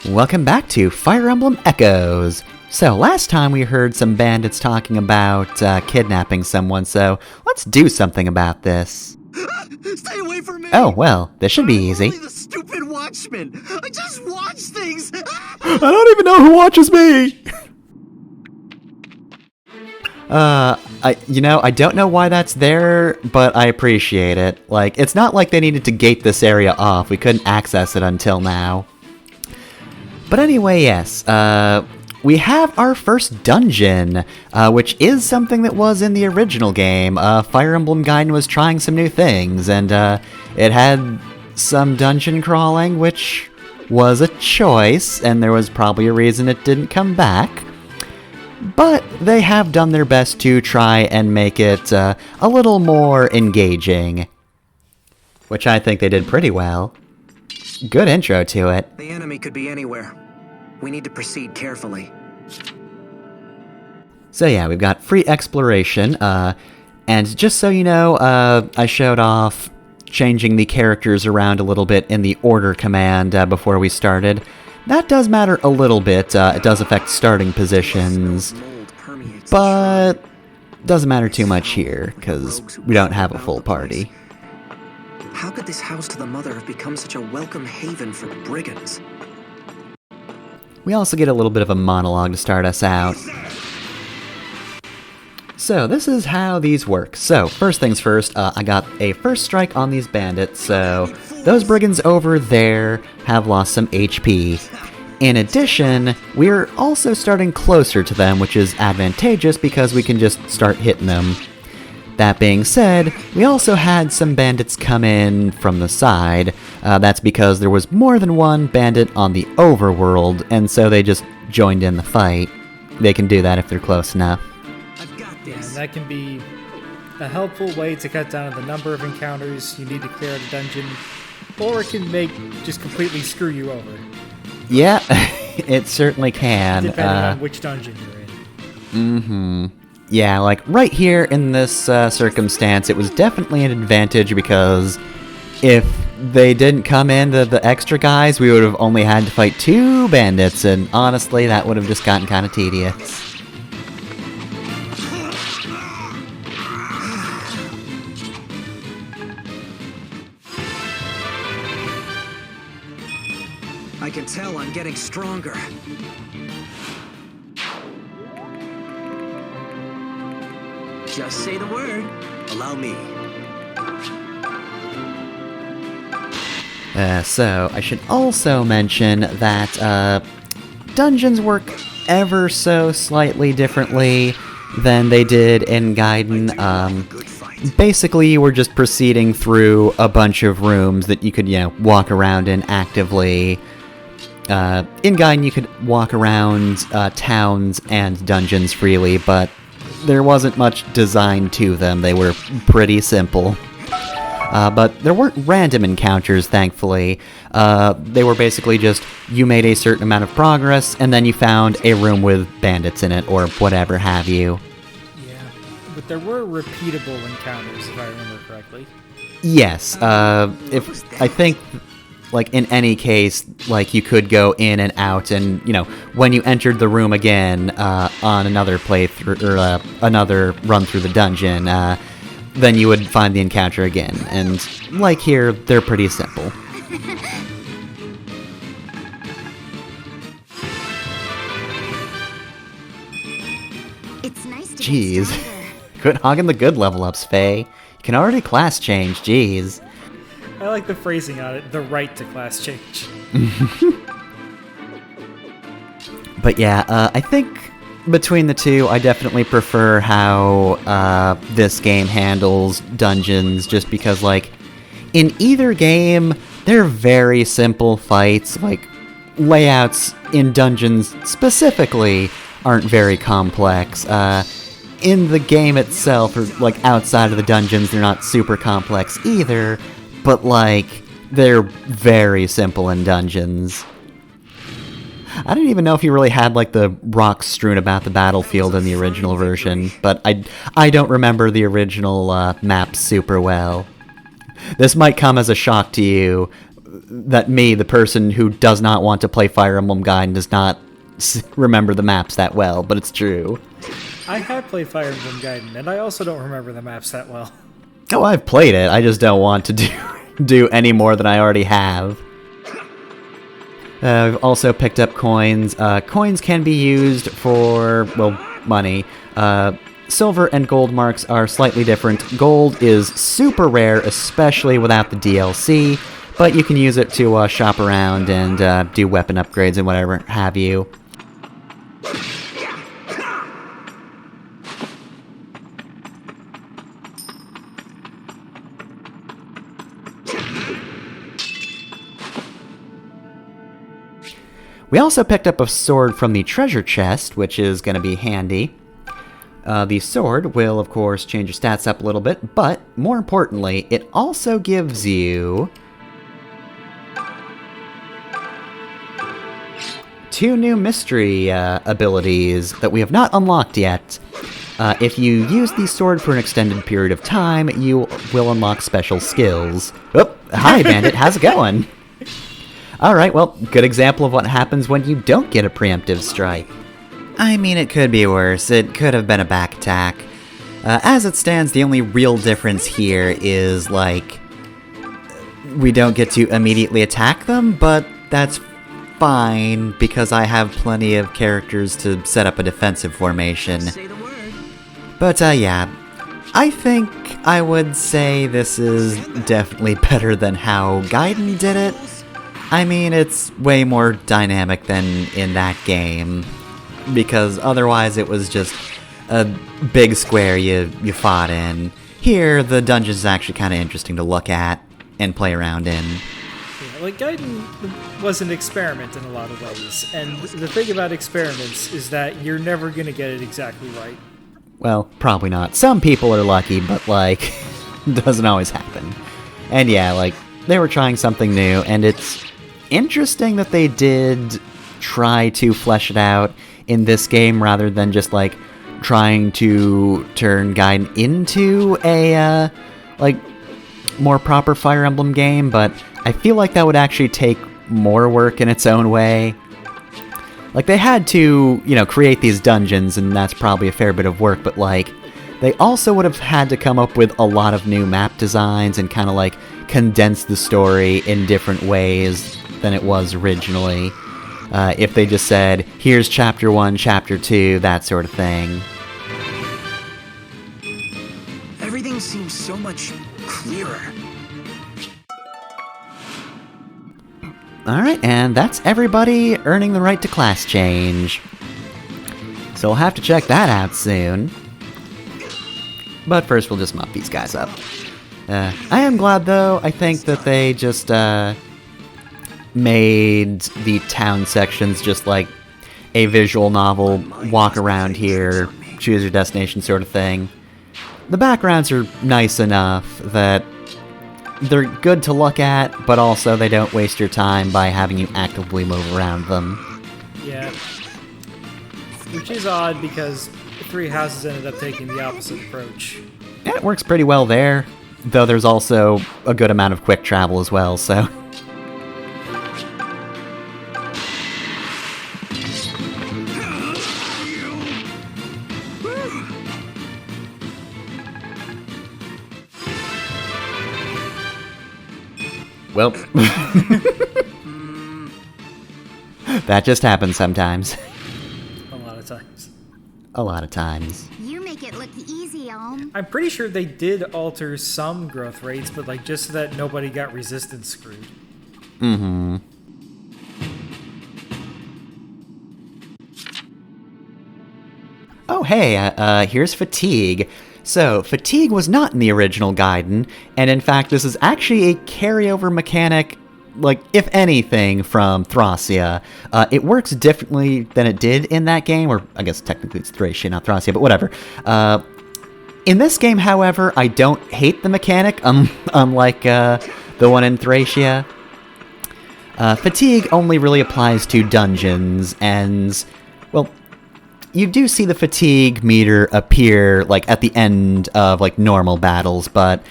Welcome back to Fire Emblem Echoes. So, last time we heard some bandits talking about kidnapping someone, so let's do something about this. Stay away from me! Oh, well, this should be easy. I'm only the stupid watchman! I just watch things! I don't even know who watches me! I don't know why that's there, but I appreciate it. Like, it's not like they needed to gate this area off. We couldn't access it until now. But anyway, yes, we have our first dungeon, which is something that was in the original game. Fire Emblem Gaiden was trying some new things, and it had some dungeon crawling, which was a choice, and there was probably a reason it didn't come back. But they have done their best to try and make it a little more engaging, which I think they did pretty well. Good intro to it. The enemy could be anywhere. We need to proceed carefully. So yeah, we've got free exploration, and just so you know, I showed off changing the characters around a little bit in the order command before we started. That does matter a little bit. It does affect starting positions, but doesn't matter too much here, because we don't have a full party. How could this house to the mother have become such a welcome haven for brigands? We also get a little bit of a monologue to start us out. So, this is how these work. So, first things first, I got a first strike on these bandits, so those brigands over there have lost some HP. In addition, we're also starting closer to them, which is advantageous because we can just start hitting them. That being said, we also had some bandits come in from the side. That's because there was more than one bandit on the overworld, and so they just joined in the fight. They can do that if they're close enough. Yeah, that can be a helpful way to cut down on the number of encounters you need to clear out a dungeon, or it can just completely screw you over. Yeah, it certainly can. Depending on which dungeon you're in. Mm-hmm. Yeah, like, right here in this circumstance, it was definitely an advantage because if they didn't come in, the extra guys, we would have only had to fight 2 bandits, and honestly, that would have just gotten kind of tedious. I can tell I'm getting stronger. Just say the word. Allow me. So, I should also mention that dungeons work ever so slightly differently than they did in Gaiden. Basically, you were just proceeding through a bunch of rooms that you could, walk around in actively. In Gaiden, you could walk around towns and dungeons freely, but there wasn't much design to them. They were pretty simple. But there weren't random encounters, thankfully. They were basically just, you made a certain amount of progress, and then you found a room with bandits in it, or whatever have you. Yeah, but there were repeatable encounters, if I remember correctly. Yes, I think, like, in any case, like, you could go in and out, and, when you entered the room again, on another playthrough, or another run through the dungeon, then you would find the encounter again, and, like here, they're pretty simple. It's nice to Jeez. Quit hogging the good level ups, Faye. You can already class change, jeez. I like the phrasing on it, the right to class change. But yeah, I think between the two, I definitely prefer how this game handles dungeons, just because, like, in either game, they're very simple fights. Like, layouts in dungeons specifically aren't very complex. In the game itself, or, like, outside of the dungeons, they're not super complex either, but, like, they're very simple in dungeons. I didn't even know if you really had, like, the rocks strewn about the battlefield in the original version, but I don't remember the original map super well. This might come as a shock to you. that me, the person who does not want to play Fire Emblem Gaiden, does not remember the maps that well, but it's true. I have played Fire Emblem Gaiden, and I also don't remember the maps that well. Oh, I've played it. I just don't want to do any more than I already have. I've also picked up coins. Coins can be used for, well, money. Silver and gold marks are slightly different. Gold is super rare, especially without the DLC, but you can use it to shop around and do weapon upgrades and whatever have you. We also picked up a sword from the treasure chest, which is going to be handy. The sword will, of course, change your stats up a little bit, but more importantly, it also gives you 2 new mystery abilities that we have not unlocked yet. If you use the sword for an extended period of time, you will unlock special skills. Oh, hi, Bandit, how's it going? Alright, well, good example of what happens when you don't get a preemptive strike. I mean, it could be worse. It could have been a back attack. As it stands, the only real difference here is, like, we don't get to immediately attack them, but that's fine, because I have plenty of characters to set up a defensive formation. Say the word. But, yeah, I think I would say this is definitely better than how Gaiden did it. I mean, it's way more dynamic than in that game, because otherwise it was just a big square you fought in. Here, the dungeon is actually kind of interesting to look at and play around in. Yeah, like, Gaiden was an experiment in a lot of ways, and the thing about experiments is that you're never going to get it exactly right. Well, probably not. Some people are lucky, but, like, doesn't always happen. And yeah, like, they were trying something new, and it's interesting that they did try to flesh it out in this game rather than just, like, trying to turn Gaiden into a, like, more proper Fire Emblem game, but I feel like that would actually take more work in its own way. Like, they had to, you know, create these dungeons, and that's probably a fair bit of work, but, like, they also would have had to come up with a lot of new map designs and kind of, like, condense the story in different ways than it was originally. If they just said, here's chapter 1, chapter 2, that sort of thing. Everything seems so much clearer. Alright, and that's everybody earning the right to class change. So we'll have to check that out soon. But first we'll just mop these guys up. I am glad, though. I think that they just made the town sections just like a visual novel, walk around here, choose your destination sort of thing. The backgrounds are nice enough that they're good to look at, but also they don't waste your time by having you actively move around them. Yeah. Which is odd, because Three Houses ended up taking the opposite approach. Yeah, it works pretty well there, though there's also a good amount of quick travel as well, so... Well, that just happens sometimes. A lot of times. A lot of times. You make it look easy, Om. I'm pretty sure they did alter some growth rates, but like just so that nobody got resistance screwed. Mm-hmm. Oh, hey, here's Fatigue. So, Fatigue was not in the original Gaiden, and in fact, this is actually a carryover mechanic, like, if anything, from Thracia. It works differently than it did in that game, or I guess technically it's Thracia, not Thracia, but whatever. In this game, however, I don't hate the mechanic, unlike the one in Thracia. Fatigue only really applies to dungeons, and, well, you do see the fatigue meter appear, like, at the end of, like, normal battles, but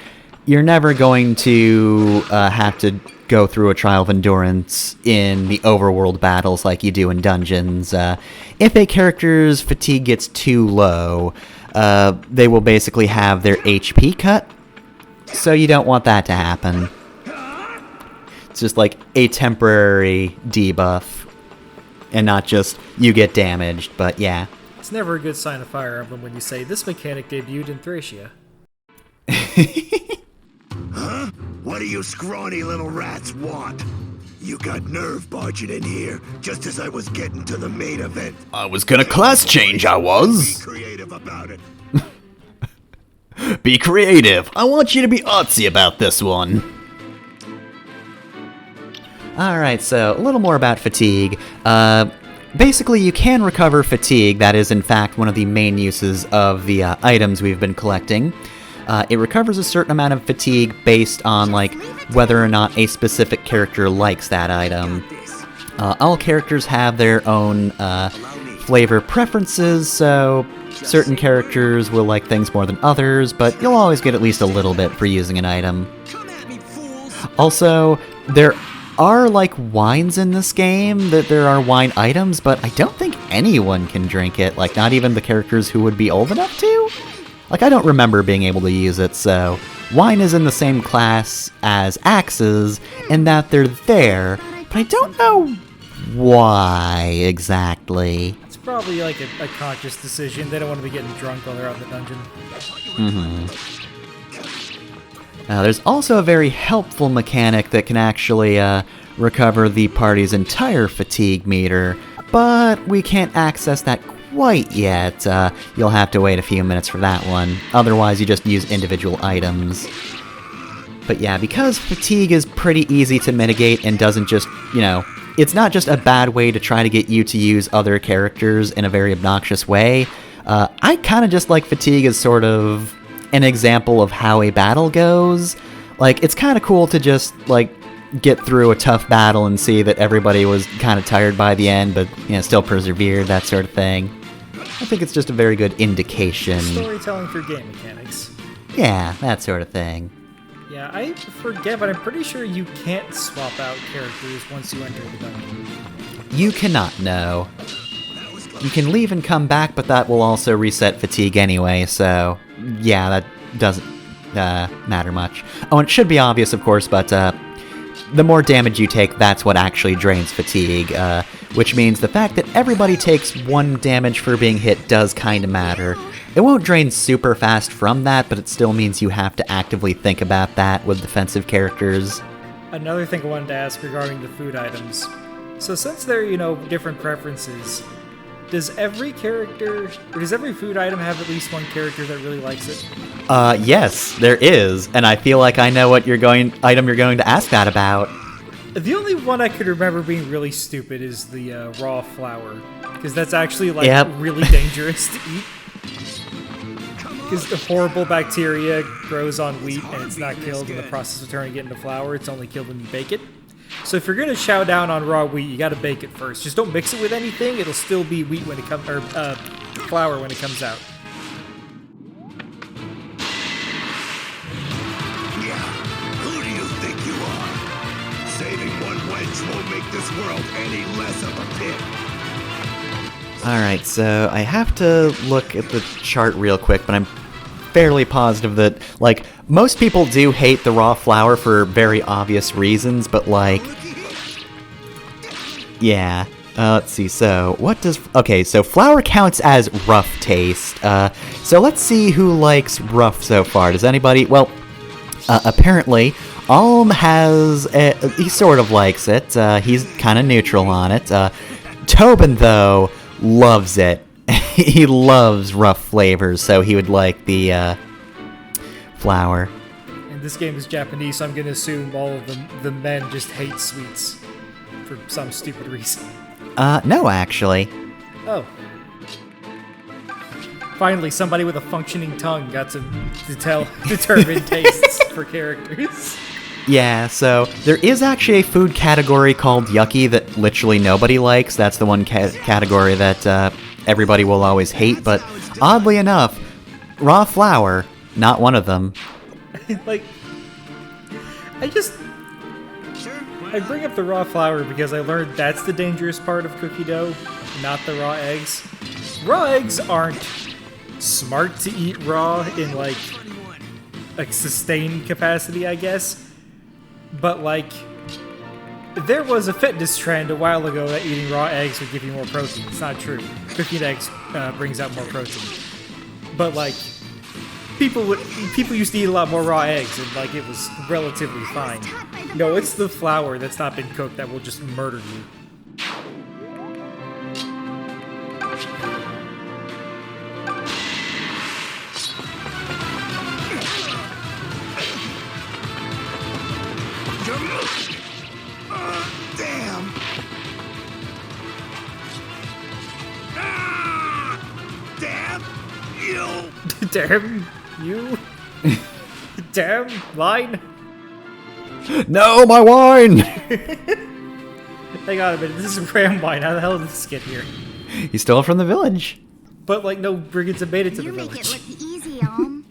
you're never going to have to go through a trial of endurance in the overworld battles like you do in dungeons. If a character's fatigue gets too low, they will basically have their HP cut, so you don't want that to happen. It's just like a temporary debuff, and not just you get damaged, but yeah. It's never a good sign of Fire Emblem when you say, this mechanic debuted in Thracia. Huh? What do you scrawny little rats want? You got nerve barging in here, just as I was getting to the main event. I was gonna class change, I Be was. creative about it. Be creative. I want you to be artsy about this one. Alright, so a little more about fatigue. Basically, you can recover fatigue. That is, in fact, one of the main uses of the items we've been collecting. It recovers a certain amount of fatigue based on, like, whether or not a specific character likes that item. All characters have their own flavor preferences, so certain characters will like things more than others, but you'll always get at least a little bit for using an item. Also, there are, like, wines in this game, that there are wine items, but I don't think anyone can drink it, like, not even the characters who would be old enough to? Like, I don't remember being able to use it, so wine is in the same class as axes, in that they're there, but I don't know why exactly. It's probably like a conscious decision. They don't want to be getting drunk while they're out in the dungeon. There's also a very helpful mechanic that can actually recover the party's entire fatigue meter, but we can't access that quite yet. You'll have to wait a few minutes for that one. Otherwise, you just use individual items. But yeah, because fatigue is pretty easy to mitigate and doesn't just, it's not just a bad way to try to get you to use other characters in a very obnoxious way. I kind of just like fatigue as sort of an example of how a battle goes. Like, it's kind of cool to just, like, get through a tough battle and see that everybody was kind of tired by the end, but, still persevered, that sort of thing. I think it's just a very good indication. Storytelling through game mechanics. Yeah, that sort of thing. Yeah, I forget, but I'm pretty sure you can't swap out characters once you enter the dungeon. You cannot, no. You can leave and come back, but that will also reset fatigue anyway, so yeah, that doesn't matter much. Oh, and it should be obvious, of course, but the more damage you take, that's what actually drains fatigue, which means the fact that everybody takes 1 damage for being hit does kind of matter. It won't drain super fast from that, but it still means you have to actively think about that with defensive characters. Another thing I wanted to ask regarding the food items. So since they're, different preferences, does every food item have at least one character that really likes it? Yes, there is, and I feel like I know what item you're going to ask that about. The only one I could remember being really stupid is the raw flour, because that's actually, really dangerous to eat. Because the horrible bacteria grows on wheat, and it's not killed in the process of turning it into flour, it's only killed when you bake it. So if you're gonna chow down on raw wheat, you gotta bake it first. Just don't mix it with anything; it'll still be wheat when it comes, or flour when it comes out. Yeah, who do you think you are? Saving one wench won't make this world any less of a pit. Alright, so I have to look at the chart real quick, but I'm fairly positive that, like, most people do hate the raw flour for very obvious reasons, but, like, yeah. Let's see, so, okay, so flour counts as rough taste. So let's see who likes rough so far. Does anybody, well, apparently, he sort of likes it. He's kind of neutral on it. Tobin, though, loves it. He loves rough flavors, so he would like the flour. And this game is Japanese, so I'm going to assume all of the men just hate sweets for some stupid reason. No, actually. Oh. Finally, somebody with a functioning tongue got to determine tastes for characters. Yeah, so there is actually a food category called yucky that literally nobody likes. That's the one category that everybody will always hate, but oddly enough, raw flour, not one of them. Like, I just... I bring up the raw flour because I learned that's the dangerous part of cookie dough, not the raw eggs. Raw eggs aren't smart to eat raw in, like sustained capacity, I guess. But, like, there was a fitness trend a while ago that eating raw eggs would give you more protein. It's not true. Cooking eggs brings out more protein. But, like, people used to eat a lot more raw eggs, and, like, it was relatively fine. No, it's the flour that's not been cooked that will just murder you. Damn! Damn you! Damn you. Damn line. No, my wine! Hang on a minute, this is ram wine. How the hell did this get here? He stole it from the village. But, like, no brigands have made it to You the make village. it look easy, Alm.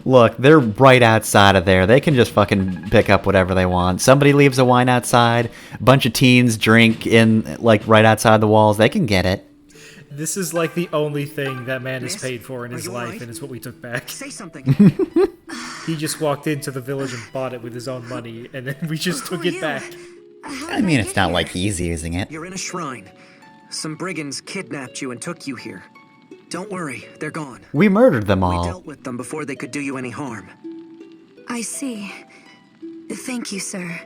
Look, they're right outside of there. They can just fucking pick up whatever they want. Somebody leaves a wine outside. A bunch of teens drink in, like, right outside the walls. They can get it. This is, like, the only thing that man has Miss, paid for in are his you life, alright? and it's what we took back. Say something. He just walked into the village and bought it with his own money, and then we just took it back. I mean, it's not like he's using it. You're in a shrine. Some brigands kidnapped you and took you here. Don't worry, they're gone. We murdered them We all. dealt with them before they could do you any harm. I see. Thank you, sir.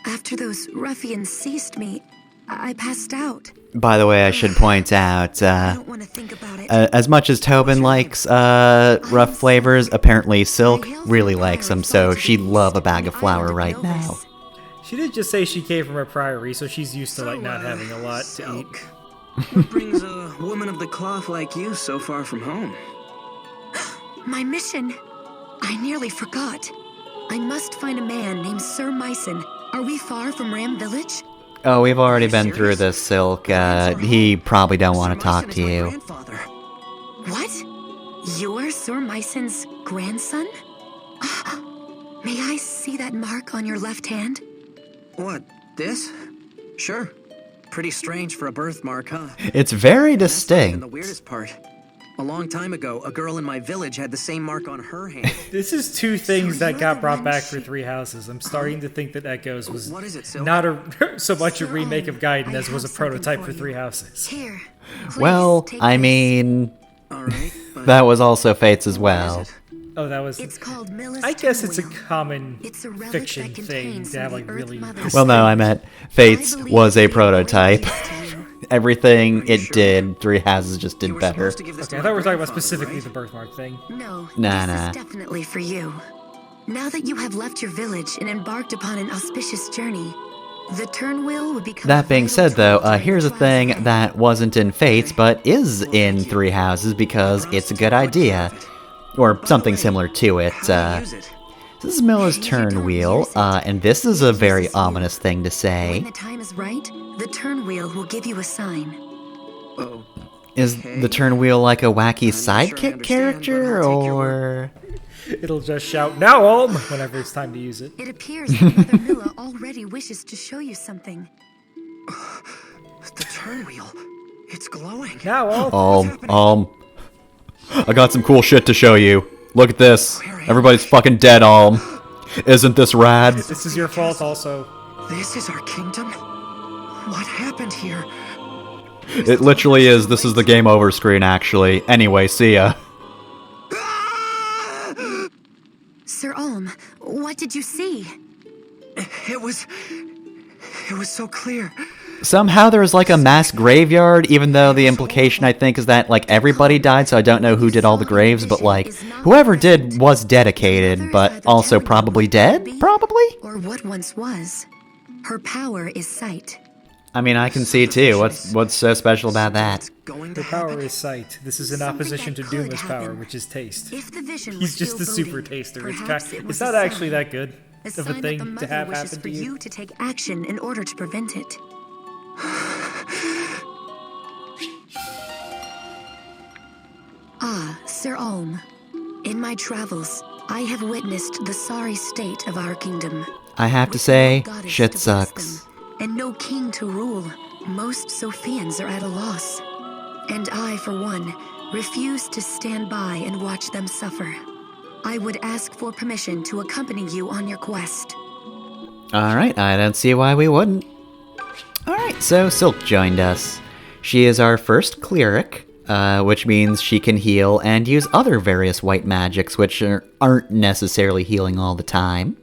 After those ruffians seized me, I passed out. By the way, I should point out, I don't want to think about it. as much as Tobin likes rough flavors, apparently Silk really likes them, so she'd love a bag of flour right now. She did just say she came from a priory, so she's used to, like, not having a lot to eat. What brings a woman of the cloth like you so far from home? My mission. I nearly forgot. I must find a man named Sir Myson. Are we far from Ram Village? Oh, we've already been through this, Silk. He probably don't want to talk to you. What? You're Sir Myson's grandson? May I see that mark on your left hand? What, this? Sure. Pretty strange for a birthmark, huh? It's very That's not even the distinct. weirdest part. A long time ago, a girl in my village had the same mark on her hand. This is two things that got brought back for Three Houses. I'm starting to think that Echoes was What is it, Silk? not so much a remake of Gaiden as was a prototype for Three Houses. Here. Well, please take I this. mean, All right, but that was also Fates as what well. is it? Oh, that was... It's called Mila's I guess it's a Turnwheel. common It's a relic fiction that thing contains to have, some like, of the really... Earth Mother's Well, no, I meant Fates I believe was a it will bring prototype. peace to you. Everything it Sure. did, Three Houses just You did were better. supposed to give this Okay, to I thought we my were talking about grandfather, specifically right? the birthmark thing. No, Nah, this nah. is definitely for you. Now that you have left your village and embarked upon an auspicious journey, the Turnwheel would become. That being a said, vital though, tool during here's a the trials thing ahead. that wasn't in Fates, but is in Three Houses because it's a good idea. Or something similar to it. How do you use it? This is Mila's Turnwheel, and this is a very ominous thing to When say. the time is right, the Turnwheel will give you a sign. Oh, Is the Turnwheel like a wacky I'm not sure I sidekick understand, character, but I'll take your or... It'll just shout, "Now, Olm!" whenever it's time to use it. It appears that Mother Mila already wishes to show you something. the turnwheel. It's glowing. Now, Olm! I got some cool shit to show you. Look at this. Everybody's fucking dead, Alm. Isn't this rad? This is your fault also. This is our kingdom? What happened here? It literally is. This is the game over screen, actually. Anyway, see ya. Sir Olm, what did you see? It was so clear. Somehow there's like a mass graveyard, even though the implication, I think, is that, like, everybody died, so I don't know who did all the graves, but, like, whoever did was dedicated, but also probably dead? Probably? Or what once was. Her power is sight. I mean, I can see, too. What's so special about that? Going to The power happen? is sight. This is in Something opposition to that could Duma's power, happen. which is taste. If the vision He's was just still a super boding, taster. It's, perhaps it it's was not a actually sign. that good A of sign a that thing the to mother have wishes happen for to you. you to take action in order to prevent it. Ah, Sir Olm. In my travels, I have witnessed the sorry state of our kingdom. I have to with say, no goddess shit to bless sucks. them, and no king to rule, most Sophians are at a loss. And I, for one, refuse to stand by and watch them suffer. I would ask for permission to accompany you on your quest. Alright, I don't see why we wouldn't. Alright, so Silk joined us. She is our first cleric, which means she can heal and use other various white magics which aren't necessarily healing all the time.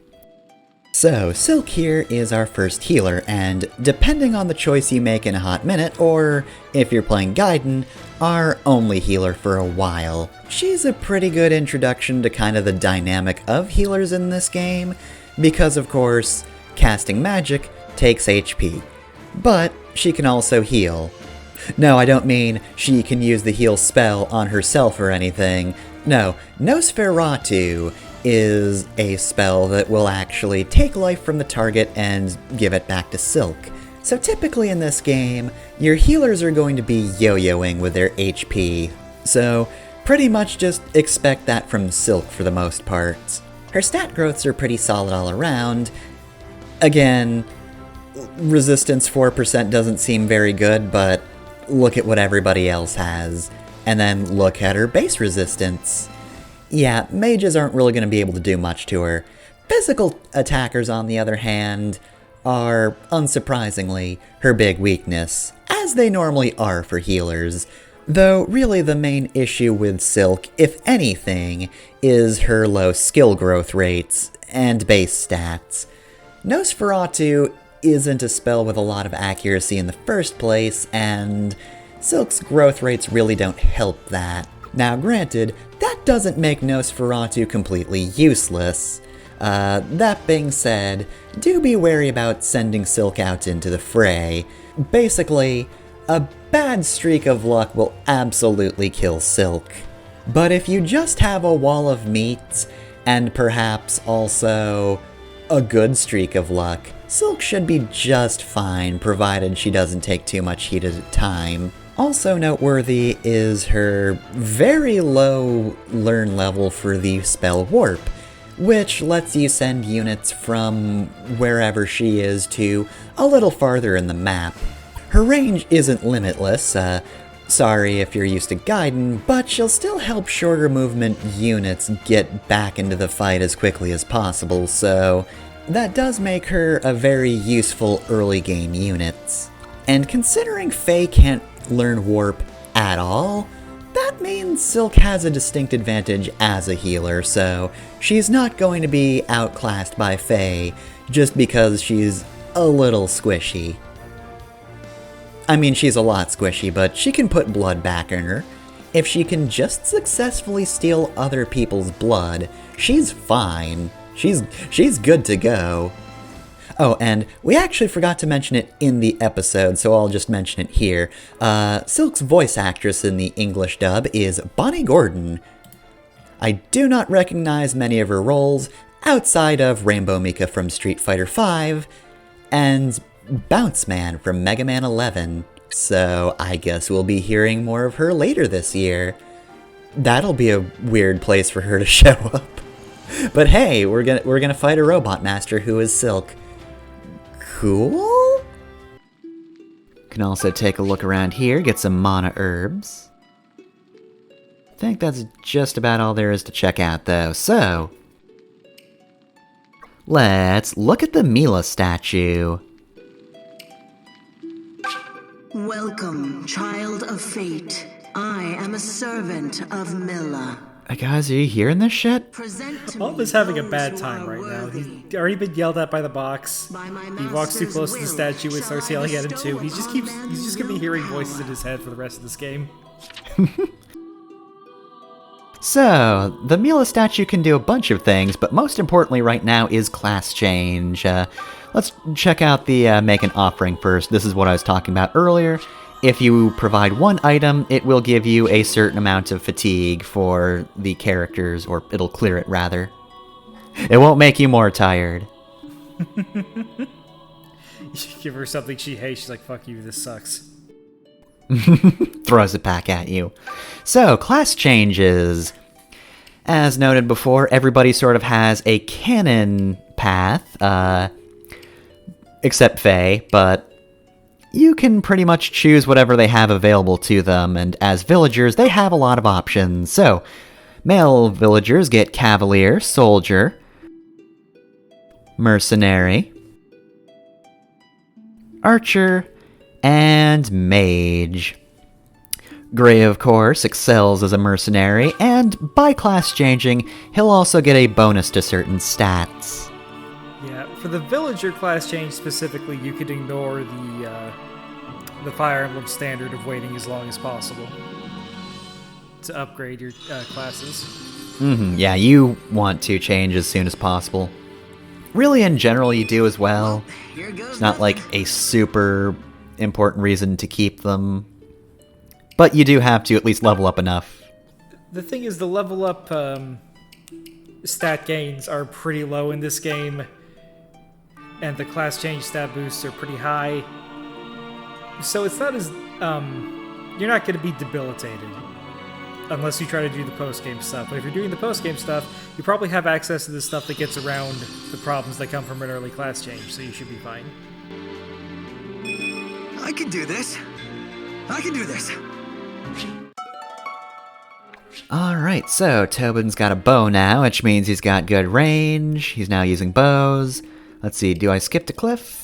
So, Silk here is our first healer, and depending on the choice you make in a hot minute, or if you're playing Gaiden, our only healer for a while. She's a pretty good introduction to kind of the dynamic of healers in this game, because of course, casting magic takes HP. But she can also heal. No, I don't mean she can use the heal spell on herself or anything. No, Nosferatu is a spell that will actually take life from the target and give it back to Silk. So typically in this game, your healers are going to be yo-yoing with their HP. So pretty much just expect that from Silk for the most part. Her stat growths are pretty solid all around. Again, resistance 4% doesn't seem very good, but look at what everybody else has. And then look at her base resistance. Yeah, mages aren't really going to be able to do much to her. Physical attackers, on the other hand, are, unsurprisingly, her big weakness, as they normally are for healers. Though, really the main issue with Silk, if anything, is her low skill growth rates and base stats. Nosferatu isn't a spell with a lot of accuracy in the first place, and Silk's growth rates really don't help that. Now granted, that doesn't make Nosferatu completely useless. That being said, do be wary about sending Silk out into the fray. Basically, a bad streak of luck will absolutely kill Silk. But if you just have a wall of meat, and perhaps also a good streak of luck, Silk should be just fine, provided she doesn't take too much heat at a time. Also noteworthy is her very low learn level for the spell Warp, which lets you send units from wherever she is to a little farther in the map. Her range isn't limitless, sorry if you're used to Gaiden, but she'll still help shorter movement units get back into the fight as quickly as possible, so that does make her a very useful early game unit. And considering Faye can't learn Warp at all, that means Silk has a distinct advantage as a healer, so she's not going to be outclassed by Faye just because she's a little squishy. I mean, she's a lot squishy, but she can put blood back in her. If she can just successfully steal other people's blood, she's fine. She's good to go. Oh, and we actually forgot to mention it in the episode, so I'll just mention it here. Silk's voice actress in the English dub is Bonnie Gordon. I do not recognize many of her roles outside of Rainbow Mika from Street Fighter V and Bounce Man from Mega Man 11, so I guess we'll be hearing more of her later this year. That'll be a weird place for her to show up. But hey, we're gonna fight a robot master who is Silk. Cool? Can also take a look around here, get some mana herbs. I think that's just about all there is to check out though, so let's look at the Mila statue. Welcome, child of fate. I am a servant of Mila. Guys, are you hearing this shit? Alm is having a bad time right now. He's already been yelled at by the box. He walks too close to the statue and starts yelling at him too. He's just gonna be hearing voices in his head for the rest of this game. So, the Mila statue can do a bunch of things, but most importantly right now is class change. Let's check out the make an offering first. This is what I was talking about earlier. If you provide one item, it will give you a certain amount of fatigue for the characters, or it'll clear it rather. It won't make you more tired. You give her something she hates, she's like, fuck you, this sucks. Throws it back at you. So, class changes. As noted before, everybody sort of has a canon path, except Fae, but you can pretty much choose whatever they have available to them, and as villagers, they have a lot of options. So, male villagers get Cavalier, Soldier, Mercenary, Archer, and Mage. Gray, of course, excels as a mercenary, and by class changing, he'll also get a bonus to certain stats. Yeah, for the villager class change specifically, you could ignore the Fire Emblem standard of waiting as long as possible to upgrade your classes. Yeah, you want to change as soon as possible. Really, in general, you do as well. It's not like a super important reason to keep them, but you do have to at least level up enough. The thing is, the level up stat gains are pretty low in this game, and the class change stat boosts are pretty high. So it's not as... you're not going to be debilitated unless you try to do the post-game stuff. But if you're doing the post-game stuff, you probably have access to the stuff that gets around the problems that come from an early class change, so you should be fine. I can do this. I can do this. Alright, so Tobin's got a bow now, which means he's got good range. He's now using bows. Let's see, do I skip to Cliff?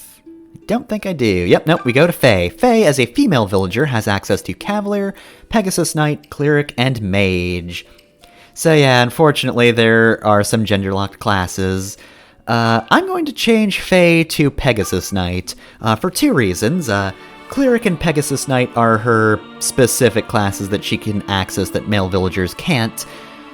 Don't think I do. Yep, nope, we go to Fae. Fae, as a female villager, has access to Cavalier, Pegasus Knight, Cleric, and Mage. So yeah, unfortunately, there are some gender-locked classes. I'm going to change Fae to Pegasus Knight, for two reasons. Cleric and Pegasus Knight are her specific classes that she can access that male villagers can't.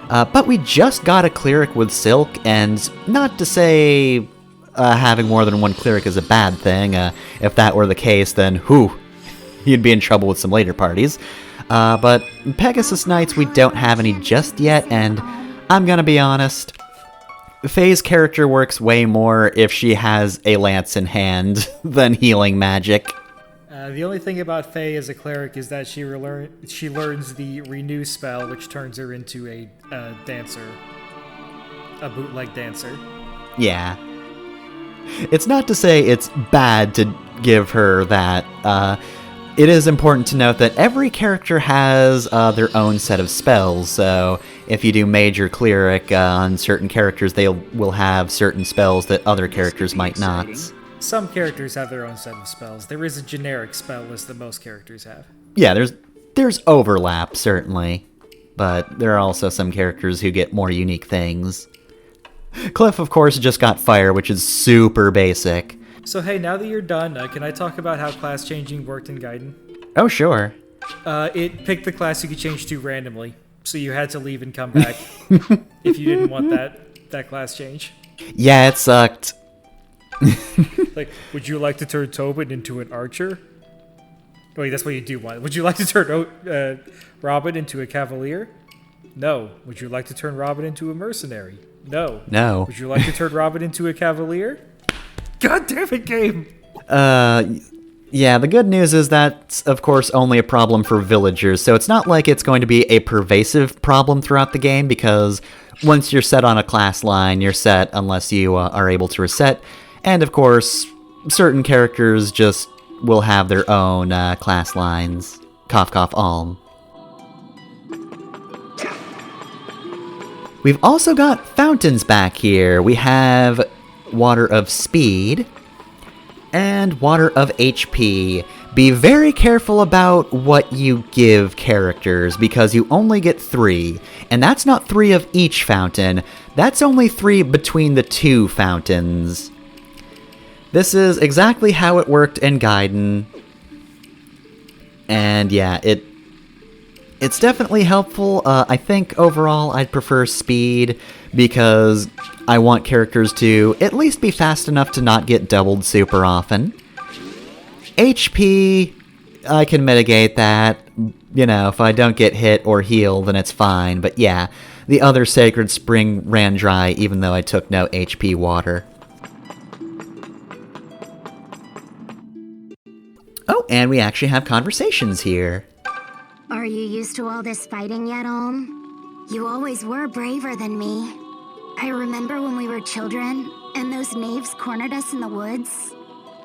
But we just got a Cleric with Silk, and not to say having more than one Cleric is a bad thing. If that were the case, then you'd be in trouble with some later parties. But Pegasus Knights, we don't have any just yet, and I'm gonna be honest, Faye's character works way more if she has a lance in hand than healing magic. The only thing about Faye as a cleric is that she learns the Renew spell, which turns her into a dancer. A bootleg dancer. Yeah. It's not to say it's bad to give her that. It is important to note that every character has their own set of spells, so if you do Mage or Cleric on certain characters, they will have certain spells that other characters might not. Some characters have their own set of spells. There is a generic spell list that most characters have. Yeah, there's overlap, certainly, but there are also some characters who get more unique things. Cliff, of course, just got Fire, which is super basic. So hey, now that you're done, can I talk about how class changing worked in Gaiden? Oh, sure. It picked the class you could change to randomly, so you had to leave and come back if you didn't want that class change. Yeah, it sucked. Like, would you like to turn Tobin into an archer? Wait, that's what you do want. Would you like to turn Robin into a cavalier? No. Would you like to turn Robin into a mercenary? No. No. Would you like to turn Robin into a cavalier? God damn it, game! Yeah, the good news is that's, of course, only a problem for villagers, so it's not like it's going to be a pervasive problem throughout the game, because once you're set on a class line, you're set unless you are able to reset, and of course, certain characters just will have their own class lines. Cough, cough, Alm. We've also got fountains back here. We have Water of Speed and Water of HP. Be very careful about what you give characters, because you only get 3, and that's not 3 of each fountain, that's only 3 between the 2 fountains. This is exactly how it worked in Gaiden, and yeah, it's definitely helpful. I think overall I'd prefer Speed, because I want characters to at least be fast enough to not get doubled super often. HP, I can mitigate that. You know, if I don't get hit or heal, then it's fine. But yeah, the other Sacred Spring ran dry even though I took no HP water. Oh, and we actually have conversations here. Are you used to all this fighting yet, Olm? You always were braver than me. I remember when we were children, And those knaves cornered us in the woods?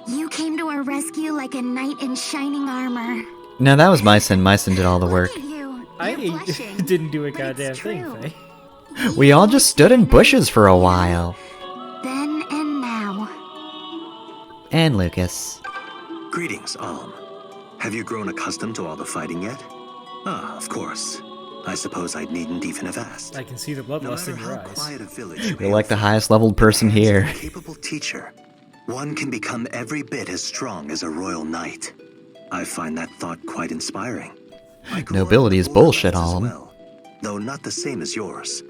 You came to our rescue like a knight in shining armor. No, that was Myson. Myson did all the work. Look at you. I You're blushing, didn't do a but goddamn it's thing, true. Faye. We all just stood in bushes for a while. Then and now. And Lucas. Greetings, Alm. Have you grown accustomed to all the fighting yet? Ah, of course. I suppose I needn't even have asked. I can see the No bloodlust matter in your how eyes. quiet a village You're like the highest leveled person here. A capable teacher, one can become every bit as strong as a royal knight. I find that thought quite inspiring. I grew up Nobility is with bullshit, borderlands as Alm. well, though not the same as yours.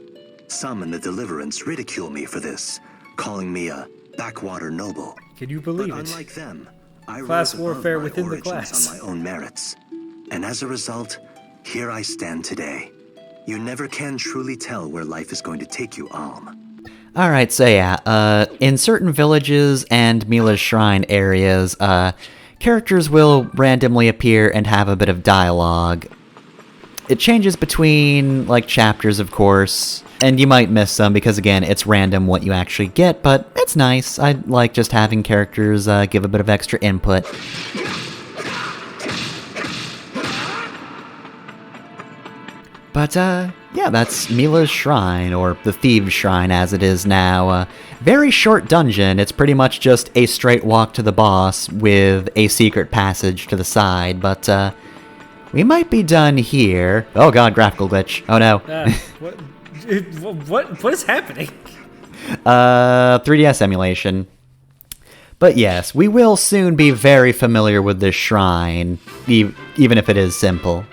Some in the Deliverance ridicule me for this, calling me a backwater noble. Can you But believe it? unlike them, I Class rose above warfare my within the origins class. on my own merits. And as a result, here I stand today. You never can truly tell where life is going to take you, Alm. Alright, so yeah, in certain villages and Mila's shrine areas, characters will randomly appear and have a bit of dialogue. It changes between, like, chapters, of course, and you might miss some because, again, it's random what you actually get, but it's nice. I like just having characters give a bit of extra input. But, yeah, that's Mila's Shrine, or the Thieves' Shrine as it is now. Very short dungeon. It's pretty much just a straight walk to the boss with a secret passage to the side, but, we might be done here. Oh god, graphical glitch. Oh no. What is happening? 3DS emulation. But yes, we will soon be very familiar with this shrine, even if it is simple.